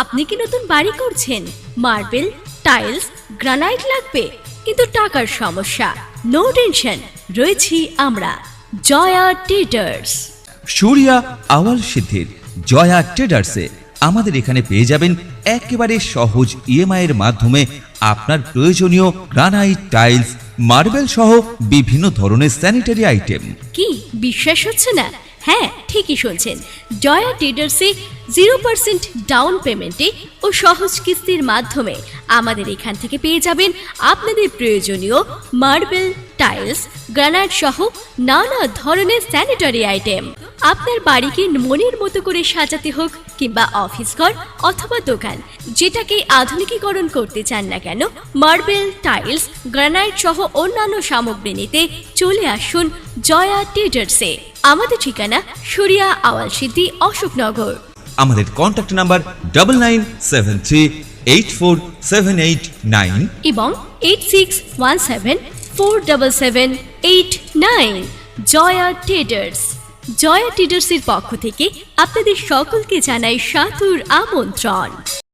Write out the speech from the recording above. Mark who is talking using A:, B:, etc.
A: আপনি কি নতুন বাড়ি করছেন? মার্বেল, টাইলস, গ্রানাইট লাগবে, কিন্তু টাকার সমস্যা? নো টেনশন, রয়েছি আমরা, জয়া ট্রেডার্স।
B: সূর্যা আওয়াল সিদ্ধির জয়া ট্রেডার্সে আমাদের এখানে পেয়ে যাবেন একেবারে সহজ ইএমআই এর মাধ্যমে আপনার প্রয়োজনীয় গ্রানাইট, টাইলস, মার্বেল সহ বিভিন্ন ধরনের স্যানিটারি আইটেম।
A: কি বিশ্বাস হচ্ছে না? হ্যাঁ, ঠিকই শুনছেন। জয়া ট্রেডার্সে 0% ডাউন পেমেন্টে ও সহজ কিস্তির মাধ্যমে আমাদের এখান থেকে পেয়ে যাবেন আপনাদের প্রয়োজনীয় মার্বেল, টাইলস, গ্রানাইট সহ নানা ধরনের স্যানিটারি আইটেম। আপনার বাড়িকে মনের মতো করে সাজাতে হোক কিংবা অফিস ঘর অথবা দোকান, যেটাকে আধুনিকীকরণ করতে চান না কেন, মার্বেল, টাইলস, গ্রানাইট সহ অন্যান্য সামগ্রী নিতে চলে আসুন জয়া ট্রেডার্সে। আমাদের ঠিকানা সূর্যা আওয়াল সিদ্ধি, অশোকনগর।
B: আমাদের কন্ট্যাক্ট নাম্বার 9973847889
A: এবং 8617477889। জয়া ট্রেডার্স। জয়া ট্রেডার্সের পক্ষ থেকে আপনাদের সকলকে জানাই সাদর আমন্ত্রণ।